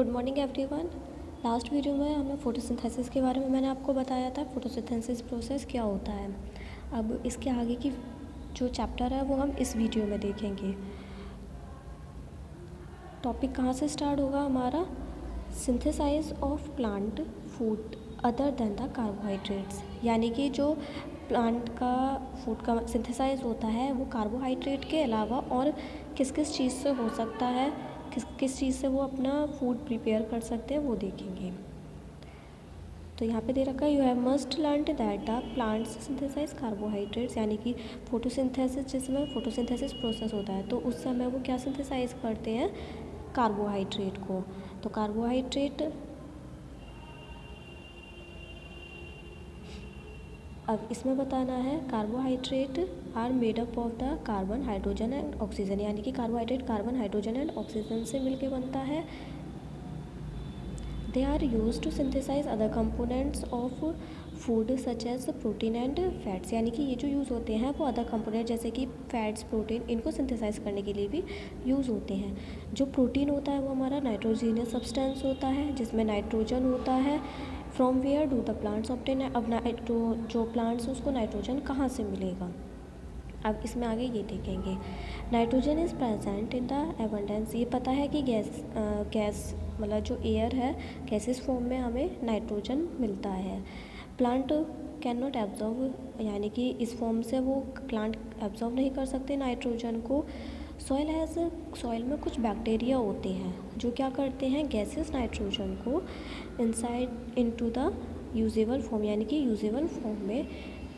Good morning everyone. Last video में हमने photosynthesis के बारे में मैंने आपको बताया था फोटोसिंथेसिस प्रोसेस क्या होता है। अब इसके आगे की जो चैप्टर है वो हम इस वीडियो में देखेंगे। टॉपिक कहाँ से स्टार्ट होगा हमारा, synthesise of plant food other than the carbohydrates, यानी कि जो प्लांट का फूड का सिंथेसाइज होता है वो कार्बोहाइड्रेट के अलावा और किस किस चीज़ से हो सकता है, किस किस चीज़ से वो अपना फूड प्रिपेयर कर सकते हैं वो देखेंगे। तो यहाँ पे दे रखा है you have must learn that the plants synthesise carbohydrates, यानी कि फोटोसिंथेसिस जिसमें फोटोसिंथेसिस प्रोसेस होता है तो उस समय वो क्या सिंथेसाइज करते हैं, कार्बोहाइड्रेट को। तो कार्बोहाइड्रेट, अब इसमें बताना है carbohydrate are made up of the carbon hydrogen and oxygen, यानी कि carbohydrate carbon hydrogen and oxygen से मिलके बनता है। They are use to synthesise other components of food such as protein and fats, यानी कि ये जो यूज़ होते हैं वो अदर कंपोनेंट जैसे कि फैट्स प्रोटीन इनको सिंथेसाइज करने के लिए भी यूज़ होते हैं। जो प्रोटीन होता है वो हमारा नाइट्रोजीनियस सब्सटेंस होता है जिसमें नाइट्रोजन होता है। From where do the plants obtain, अब जो प्लांट्स उसको नाइट्रोजन कहाँ से मिलेगा, अब इसमें आगे ये देखेंगे। Nitrogen is present in the abundance, ये पता है कि गैस मतलब जो एयर है गैसेस फॉर्म में हमें नाइट्रोजन मिलता है। प्लांट कैन नॉट एब्जॉर्व, यानी कि इस फॉर्म से वो प्लांट एब्जॉर्व नहीं कर सकते नाइट्रोजन को। सॉइल में कुछ बैक्टीरिया होते हैं जो क्या करते हैं, गैसेस नाइट्रोजन को inside into the usable form, यानी कि यूजेबल फॉर्म में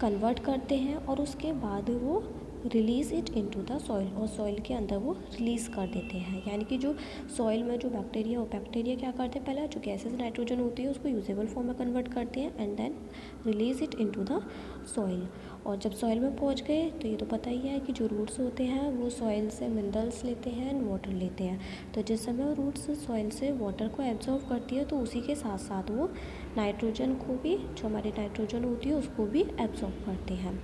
कन्वर्ट करते हैं और उसके बाद वो release it into the soil, और सॉइल के अंदर वो रिलीज़ कर देते हैं। यानी कि जो सॉइल में जो बैक्टीरिया क्या करते हैं, पहले जो गैसेस नाइट्रोजन होती है उसको यूजेबल फॉर्म में कन्वर्ट करते हैं and then release it into the soil. और जब सॉइल में पहुंच गए तो ये तो पता ही है कि जो रूट्स होते हैं वो सॉइल से मिनरल्स लेते हैं एंड वाटर लेते हैं। तो जिस समय वो रूट्स सॉइल से वाटर को एब्जॉर्व करती है तो उसी के साथ साथ वो नाइट्रोजन को भी, जो हमारी नाइट्रोजन होती है उसको भी एब्जॉर्ब करते हैं।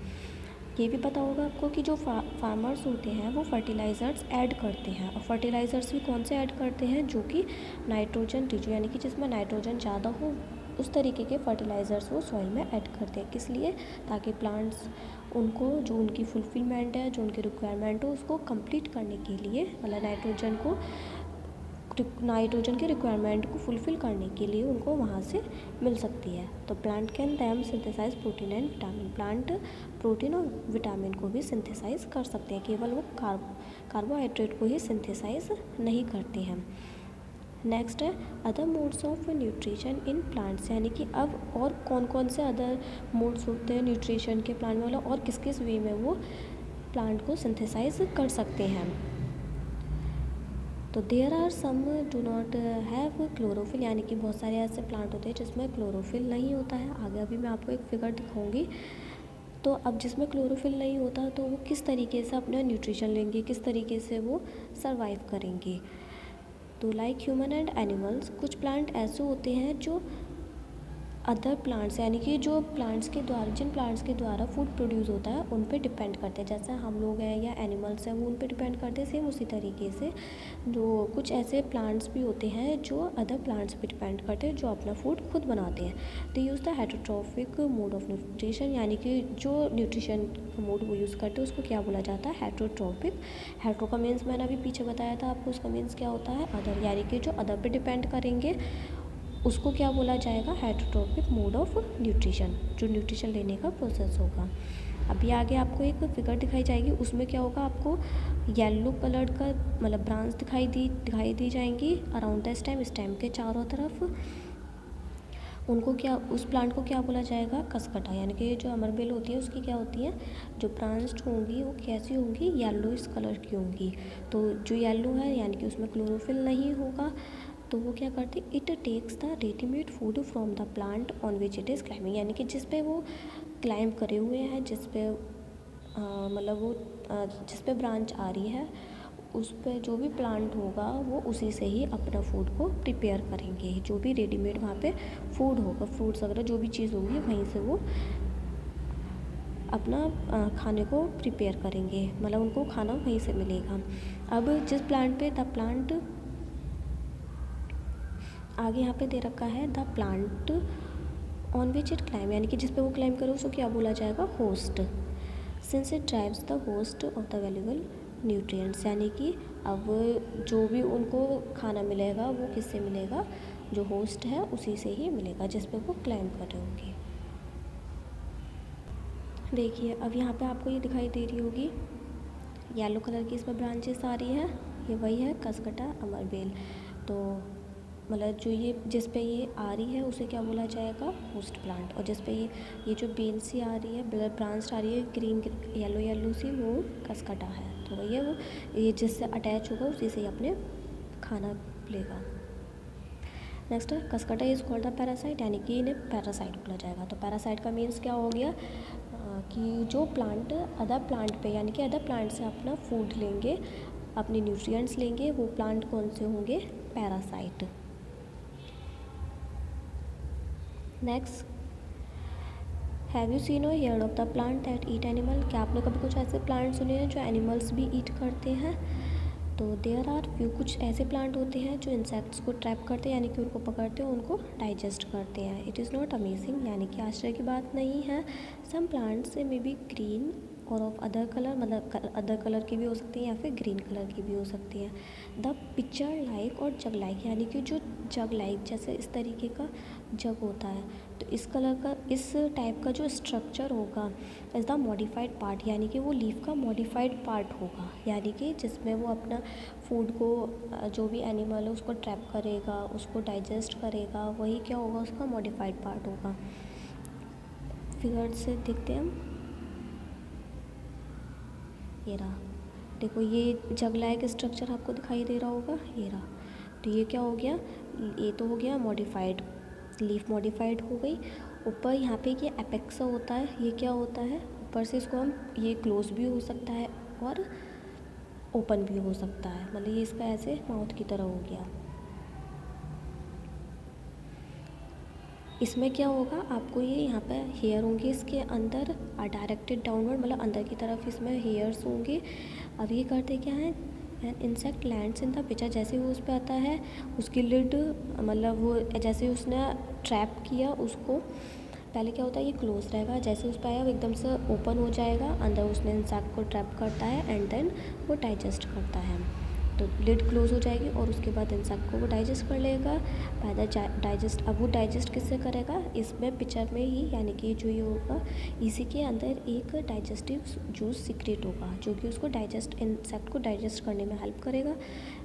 ये भी पता होगा आपको कि जो फार्मर्स होते हैं वो फर्टिलाइज़र्स ऐड करते हैं, और फर्टिलाइज़र्स भी कौन से ऐड करते हैं, जो कि नाइट्रोजन रिच, यानी कि जिसमें नाइट्रोजन ज़्यादा हो उस तरीके के फर्टिलाइज़र्स वो सॉइल में ऐड करते हैं। किस लिए, ताकि प्लांट्स उनको जो उनकी फुलफिलमेंट है, जो उनकी रिक्वायरमेंट हो उसको कंप्लीट करने के लिए, मतलब नाइट्रोजन की रिक्वायरमेंट को फुलफ़िल करने के लिए उनको वहाँ से मिल सकती है। तो plant can them synthesise protein and vitamin, plant protein और विटामिन को भी सिंथेसाइज कर सकते हैं, केवल वो कार्बोहाइड्रेट को ही सिंथेसाइज नहीं करते हैं। नेक्स्ट है other modes of nutrition in plants, यानी कि अब और कौन कौन से अदर मोड्स होते हैं न्यूट्रिशन के प्लांट में, और किस किस वे में वो प्लांट को सिंथेसाइज कर सकते हैं। तो there are some do not have chlorophyll, यानी कि बहुत सारे ऐसे प्लांट होते हैं जिसमें क्लोरोफिल नहीं होता है। आगे अभी मैं आपको एक फिगर दिखाऊंगी। तो अब जिसमें क्लोरोफिल नहीं होता तो वो किस तरीके से अपना न्यूट्रिशन लेंगे, किस तरीके से वो सरवाइव करेंगे। तो लाइक ह्यूमन एंड एनिमल्स, कुछ प्लांट ऐसे होते हैं जो अदर प्लांट्स, यानी कि जो प्लांट्स के द्वारा, जिन प्लांट्स के द्वारा फूड प्रोड्यूस होता है उन पे डिपेंड करते हैं, जैसे हम लोग हैं या एनिमल्स हैं वो उन पे डिपेंड करते हैं। सेम उसी तरीके से जो कुछ ऐसे प्लांट्स भी होते हैं जो अदर प्लांट्स पे डिपेंड करते हैं, जो अपना फूड खुद बनाते हैं। They use the heterotrophic mode of nutrition, यानी कि जो न्यूट्रिशन मोड वो यूज़ करते हैं उसको क्या बोला जाता है, हेटरोट्रॉफिक। हेटरो का मीन्स मैंने अभी पीछे बताया था आपको, उसका मीन्स क्या होता है, अदर, यानी कि जो अदर पे डिपेंड करेंगे उसको क्या बोला जाएगा, हेटरोट्रॉफिक मोड ऑफ न्यूट्रिशन, जो न्यूट्रिशन लेने का प्रोसेस होगा। अभी आगे आपको एक फिगर दिखाई जाएगी, उसमें क्या होगा, आपको येलो कलर का मतलब ब्रांच दिखाई दी जाएंगी अराउंड द स्टेम के चारों तरफ। उनको क्या, उस प्लांट को क्या बोला जाएगा, कसकटा, यानी कि जो अमरबेल होती है उसकी क्या होती है, जो ब्रांच होंगी वो कैसी होंगी, येलो इस कलर की होंगी। तो जो येलो है यानी कि उसमें क्लोरोफिल नहीं होगा, तो वो क्या करती, it takes the readymade food from the plant on which it is climbing, यानी कि जिस पे वो क्लाइंब करे हुए हैं, जिस पे मतलब वो जिस पे ब्रांच आ रही है उस पे जो भी प्लांट होगा वो उसी से ही अपना फूड को प्रिपेयर करेंगे। जो भी रेडीमेड वहाँ पे फूड होगा, फ्रूट्स वगैरह जो भी चीज़ होगी वहीं से वो अपना खाने को प्रिपेयर करेंगे, मतलब उनको खाना वहीं से मिलेगा। अब जिस प्लांट पे द प्लांट आगे यहाँ पे दे रखा है the plant on which it climb, यानी कि जिस पे वो क्लाइम करे उसको क्या बोला जाएगा, host. Since it drives the host of the valuable nutrients, यानी कि अब जो भी उनको खाना मिलेगा वो किससे मिलेगा, जो होस्ट है उसी से ही मिलेगा जिस पे वो क्लाइम कर रहे होंगे। देखिए अब यहाँ पे आपको ये दिखाई दे रही होगी येलो कलर की इसमें ब्रांचेस आ रही है, ये वही है कसकटा अमरबेल। तो मतलब जो ये जिस पे ये आ रही है उसे क्या बोला जाएगा, होस्ट प्लांट। और जिस पे ये जो बेल सी आ रही है, ब्रांच आ रही है ग्रीन येलो येलो सी, वो कसकटा है। तो वही है वो, ये जिससे अटैच होगा उसी से ही अपने खाना लेगा। नेक्स्ट है Cuscuta is called the parasite, यानी कि इन्हें पैरासाइट बोला जाएगा। तो पैरासाइट का मीन्स क्या हो गया कि जो प्लांट अदर प्लांट पे, यानी कि अदर प्लांट से अपना फूड लेंगे, अपने न्यूट्रिएंट्स लेंगे, वो प्लांट कौन से होंगे, parasite. Next, have you seen और heard of the plant that eat animal, क्या आप लोग कभी कुछ ऐसे प्लांट सुने हैं जो एनिमल्स भी ईट करते हैं। तो देयर आर फ्यू, कुछ ऐसे प्लांट होते हैं जो इंसेक्ट्स को ट्रैप करते हैं, यानी कि उनको पकड़ते हैं, उनको डाइजेस्ट करते हैं। इट इज़ नॉट अमेजिंग, यानी कि आश्चर्य की बात नहीं है। Some plants may be green और ऑफ अदर कलर, मतलब अदर कलर की भी हो सकती है या फिर ग्रीन कलर की भी हो सकती है। द पिक्चर लाइक और जग लाइक, यानी कि जो जग लाइक जैसे इस तरीके का जग होता है, तो इस कलर का, इस टाइप का जो स्ट्रक्चर होगा इज़ द मॉडिफाइड पार्ट, यानी कि वो लीफ का मॉडिफाइड पार्ट होगा, यानी कि जिसमें वो अपना फूड को, जो भी एनिमल है उसको ट्रैप करेगा, उसको डाइजेस्ट करेगा, वही क्या होगा, उसका मॉडिफाइड पार्ट होगा। फिगर से देखते हैं हम, ये रहा, देखो ये जग लाइक स्ट्रक्चर आपको दिखाई दे रहा होगा, ये रहा। तो ये क्या हो गया, ये तो हो गया मॉडिफाइड, लीफ मॉडिफाइड हो गई। ऊपर यहाँ पे ये एपेक्सा होता है, ये क्या होता है, ऊपर से इसको हम, ये क्लोज भी हो सकता है और ओपन भी हो सकता है, मतलब ये इसका ऐसे माउथ की तरह हो गया। इसमें क्या होगा, आपको ये यहाँ पे हेयर होंगे इसके अंदर डायरेक्टेड डाउनवर्ड, मतलब अंदर की तरफ इसमें हेयर्स होंगे। अब ये करते क्या है, an insect lands in the picture, जैसे वो उस पर आता है उसकी लिड, मतलब वो जैसे उसने ट्रैप किया उसको, पहले क्या होता है ये क्लोज रहेगा, जैसे उस पर आया वो एकदम से ओपन हो जाएगा, अंदर उसने इंसेक्ट को ट्रैप करता है एंड देन वो डाइजेस्ट करता है। तो लिड क्लोज हो जाएगी और उसके बाद इंसेक्ट को वो डाइजेस्ट कर लेगा, पैदा डाइजेस्ट। अब वो डाइजेस्ट किससे करेगा, इसमें पिक्चर में ही, यानी कि जो ये होगा इसी के अंदर एक डाइजेस्टिव जूस सीक्रेट होगा जो कि उसको डाइजेस्ट, इंसेक्ट को डाइजेस्ट करने में हेल्प करेगा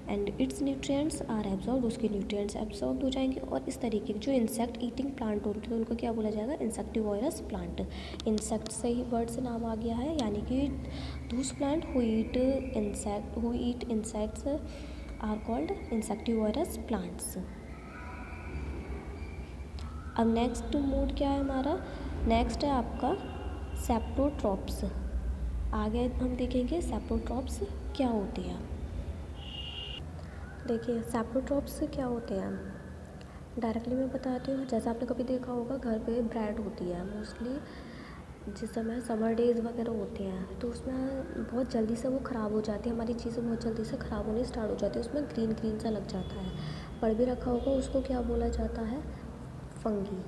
and its nutrients are absorb, उसके न्यूट्रिएंट्स एब्जॉर्ब हो जाएंगे। और इस तरीके के जो इंसेक्ट ईटिंग प्लांट होते हैं उनको क्या बोला जाएगा, इंसेक्टिवोरस प्लांट। इंसेक्ट से ही वर्ड से नाम आ गया है, यानी कि those plant who eat insects are called insectivorous plants. अब नेक्स्ट मोड क्या है हमारा, नेक्स्ट है आपका सेप्रोट्रॉप्स। आगे हम देखेंगे सेप्रोट्रॉप्स क्या होते हैं। देखिए सेप्रोट्रॉप्स क्या होते हैं, डायरेक्टली मैं बताती हूँ। जैसे आपने कभी देखा होगा घर पे ब्रेड होती है मोस्टली, जिस समय समर डेज़ वगैरह होते हैं तो उसमें बहुत जल्दी से वो ख़राब हो जाती है, हमारी चीज़ें बहुत जल्दी से ख़राब होने स्टार्ट हो जाती है, उसमें ग्रीन ग्रीन सा लग जाता है, पड़ भी रखा होगा, उसको क्या बोला जाता है, फंगी।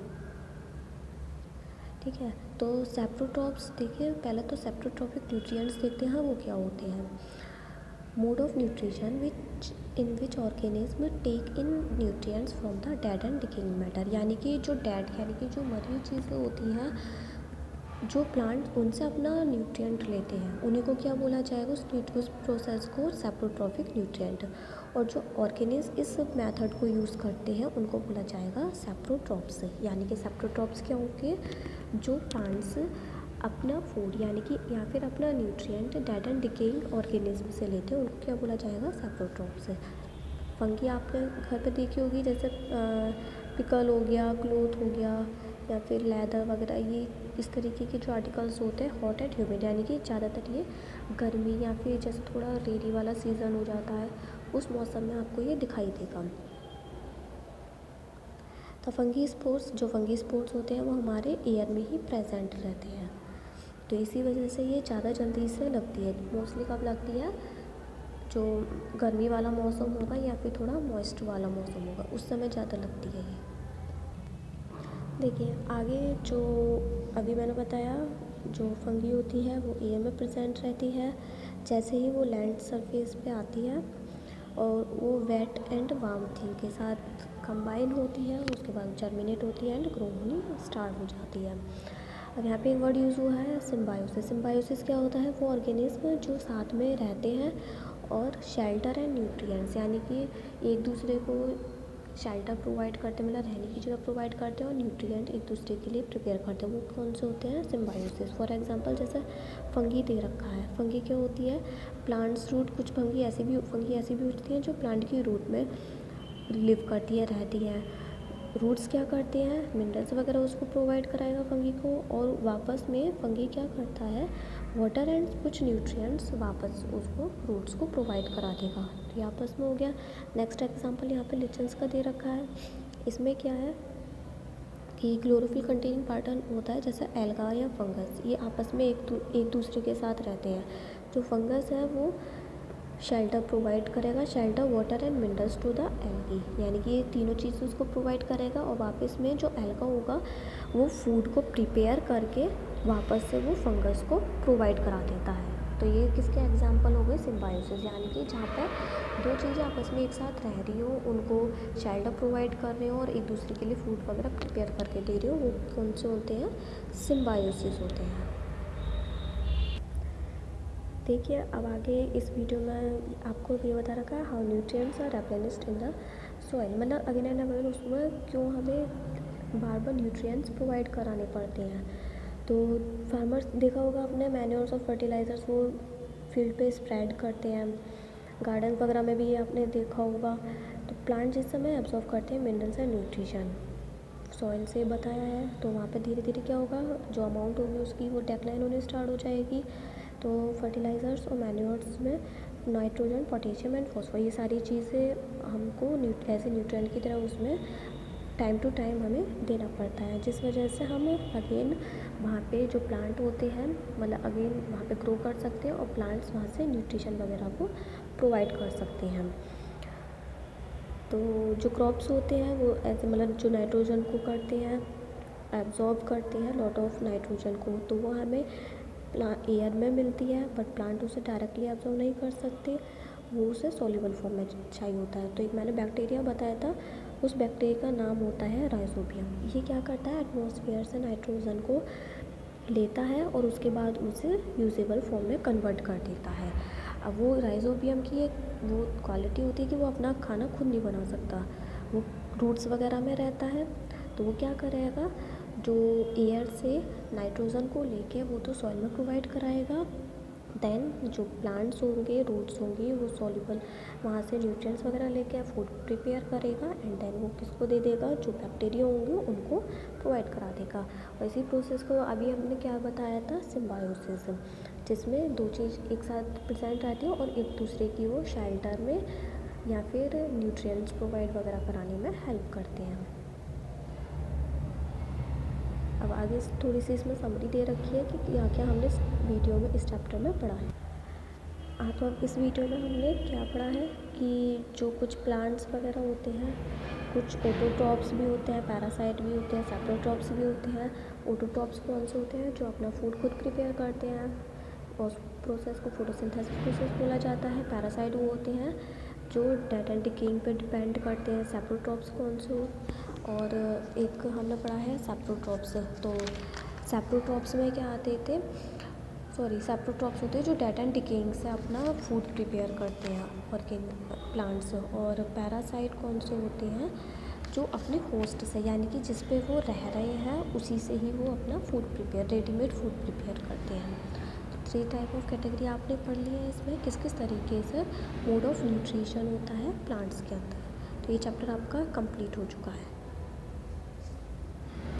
ठीक है, तो सेप्रोट्रॉप्स देखिए, पहले तो सेप्रोट्रॉपिक न्यूट्रिएंट्स देखते हैं वो क्या होते हैं। Mode of nutrition in which organism take in nutrients from the dead and decaying matter, यानी कि जो डेड, यानी कि जो मरी हुई चीज़ें होती हैं, जो प्लांट उनसे अपना न्यूट्रिएंट लेते हैं उन्हीं को क्या बोला जाएगा, उस प्रोसेस को सेप्रोट्रॉपिक न्यूट्रिएंट। और जो ऑर्गेनिज्म इस मेथड को यूज़ करते हैं उनको बोला जाएगा सेप्रोट्रॉप्स। यानी कि सेप्रोट्रॉप्स क्या होंगे, जो प्लांट्स अपना फूड, यानी कि या फिर अपना nutrient dead and decaying organism से लेते हैं, उनको क्या बोला जाएगा, सेप्रोट्रॉप्स। फंगी आपने घर पे देखी होगी, जैसे पिकल हो गया, क्लोथ हो गया, या फिर लेदर वगैरह, ये इस तरीके के जो आर्टिकल्स होते हैं हॉट एंड ह्यूमिड, यानी कि ज़्यादातर ये गर्मी या फिर जैसे थोड़ा रेनी वाला सीज़न हो जाता है उस मौसम में आपको ये दिखाई देगा। तो फंगी स्पोर्स, जो फंगी स्पोर्स होते हैं वो हमारे एयर में ही प्रेजेंट रहते हैं, तो इसी वजह से ये ज़्यादा जल्दी से लगती है। मोस्टली कब लगती है, जो गर्मी वाला मौसम होगा या फिर थोड़ा मॉइस्ट वाला मौसम होगा उस समय ज़्यादा लगती है ये। देखिए आगे जो अभी मैंने बताया, जो फंगी होती है वो एयर में प्रेजेंट रहती है। जैसे ही वो लैंड सरफेस पे आती है और वो वेट एंड वार्म थिंग के साथ कंबाइन होती है, उसके बाद जर्मिनेट होती है एंड ग्रो होनी स्टार्ट हो जाती है। अब यहाँ पे एक वर्ड यूज़ हुआ है सिम्बायोसिस। सिम्बायोसिस क्या होता है? वो ऑर्गेनिज्म जो साथ में रहते हैं और शेल्टर एंड न्यूट्रिएंट्स यानी कि एक दूसरे को शेल्टर प्रोवाइड करते हैं, मतलब रहने की जगह प्रोवाइड करते हैं, और न्यूट्रिएंट एक दूसरे के लिए प्रिपेयर करते हैं। वो कौन से होते हैं? सिम्बायोसिस। फॉर एग्जांपल जैसे फंगी दे रखा है। फंगी क्या होती है? Plants root. कुछ फंगी ऐसी भी होती हैं जो प्लांट की रूट में लिव करती है, रहती हैं। रूट्स क्या करते हैं? मिनरल्स वगैरह उसको प्रोवाइड कराएगा फंगी को, और वापस में फंगी क्या करता है? वाटर एंड कुछ न्यूट्रिएंट्स वापस उसको रूट्स को प्रोवाइड करा देगा। तो ये आपस में हो गया। नेक्स्ट एग्जांपल यहाँ पे लिचन्स का दे रखा है। इसमें क्या है कि क्लोरोफिल कंटेनिंग पार्टन होता है, जैसे एल्गा या फंगस। ये आपस में एक दूसरे के साथ रहते हैं। जो फंगस है वो शेल्टर प्रोवाइड करेगा, shelter, water and minerals to the algae, यानी कि ये तीनों चीज़ उसको प्रोवाइड करेगा। और वापस में जो एल्गा होगा वो फूड को प्रिपेयर करके वापस से वो फंगस को प्रोवाइड करा देता है। तो ये किसके एग्जाम्पल हो गए? सिम्बायोसिस, यानी कि जहाँ पर दो चीज़ें आपस में एक साथ रह रही हो, उनको शेल्टर प्रोवाइड कर रहे हो और एक दूसरे के लिए फूड वगैरह प्रिपेयर करके दे रहे हो, वो कौन से होते हैं? सिम्बायोसिस होते हैं। देखिए अब आगे इस वीडियो में आपको ये बता रखा है how nutrients are replenished in the soil, मतलब अगेन एंड अगेन उसमें क्यों हमें बार बार न्यूट्रिएंट्स प्रोवाइड कराने पड़ते हैं। तो फार्मर्स देखा होगा आपने, मैन्योर्स और फर्टिलाइज़र्स वो फील्ड पे स्प्रेड करते हैं। गार्डन वगैरह में भी आपने देखा होगा। तो प्लांट जिस समय एब्जॉर्व करते हैं मिनरल्स एंड न्यूट्रिशन सॉइल से बताया है, तो वहाँ पे धीरे धीरे क्या होगा, जो अमाउंट होगी उसकी वो डेक्लाइन होने स्टार्ट हो जाएगी। तो फर्टिलाइज़र्स और मैन्योर्स में नाइट्रोजन, पोटेशियम एंड फॉस्फोरस, ये सारी चीज़ें हमको एज ए न्यूट्रिएंट की तरह उसमें टाइम टू टाइम हमें देना पड़ता है, जिस वजह से हम अगेन वहाँ पे जो प्लांट होते हैं मतलब अगेन वहाँ पे ग्रो कर सकते हैं और प्लांट्स वहाँ से न्यूट्रिशन वगैरह को प्रोवाइड कर सकते हैं। तो जो क्रॉप्स होते हैं वो ऐसे मतलब जो नाइट्रोजन को करते हैं, एब्जॉर्ब करते हैं लॉट ऑफ नाइट्रोजन को, तो वो हमें एयर में मिलती है, बट प्लांट उसे डायरेक्टली एब्जॉर्ब नहीं कर सकते, वो उसे सॉल्युबल फॉर्म में चाहिए होता है। तो एक मैंने बैक्टीरिया बताया था, उस बैक्टीरिया का नाम होता है राइजोबियम। ये क्या करता है? एटमॉस्फेयर से नाइट्रोजन को लेता है और उसके बाद उसे यूजेबल फॉर्म में कन्वर्ट कर देता है। अब वो राइजोबियम की एक वो क्वालिटी होती है कि वो अपना खाना खुद नहीं बना सकता, वो रूट्स वगैरह में रहता है। तो वो क्या करेगा, जो एयर से नाइट्रोजन को लेके वो तो सॉइल में प्रोवाइड कराएगा, देन जो प्लांट्स होंगे, रूट्स होंगी, वो सॉल्युबल वहाँ से न्यूट्रिएंट्स वगैरह लेके फूड प्रिपेयर करेगा एंड देन वो किसको दे देगा, जो बैक्टीरिया होंगे उनको प्रोवाइड करा देगा। और इसी प्रोसेस को अभी हमने क्या बताया था, सिम्बायोसिस, जिसमें दो चीज़ एक साथ प्रेजेंट रहती है और एक दूसरे की वो शेल्टर में या फिर न्यूट्रिएंट्स प्रोवाइड वगैरह कराने में हेल्प करते हैं। अब आगे थोड़ी सी इसमें समरी दे रखी है कि क्या क्या हमने इस वीडियो में इस चैप्टर में पढ़ा है। तो अब इस वीडियो में हमने क्या पढ़ा है कि जो कुछ प्लांट्स वगैरह होते हैं, कुछ ऑटोट्रॉप्स भी होते हैं, पैरासाइट भी होते हैं, सेप्रोट्रॉप्स भी होते हैं। ऑटोट्रॉप्स कौन से होते हैं? जो अपना फूड खुद प्रिपेयर करते हैं और प्रोसेस को फोटोसिंथेसिस प्रोसेस बोला जाता है। पैरासाइट वो होते हैं जो डेथ एंड डिकेइंग पे डिपेंड करते हैं। सेप्रोट्रॉप्स कौन से हो, और एक हमने पढ़ा है सेप्रोट्रॉप्स। तो सेप्रोट्रॉप्स में क्या आते थे, सेप्रोट्रॉप्स होते हैं जो डेथ एंड डिकेइंग से अपना फूड प्रिपेयर करते हैं वर्किंग प्लांट्स। और पैरासाइट कौन से होते हैं, जो अपने होस्ट से यानी कि जिस पे वो रह रहे हैं उसी से ही वो अपना food prepare, readymade food prepare करते हैं। तो 3 टाइप ऑफ कैटेगरी आपने पढ़ ली है। इसमें किस किस तरीके से मोड ऑफ न्यूट्रिशन होता है प्लांट्स के अंदर। तो ये चैप्टर आपका कंप्लीट हो चुका है।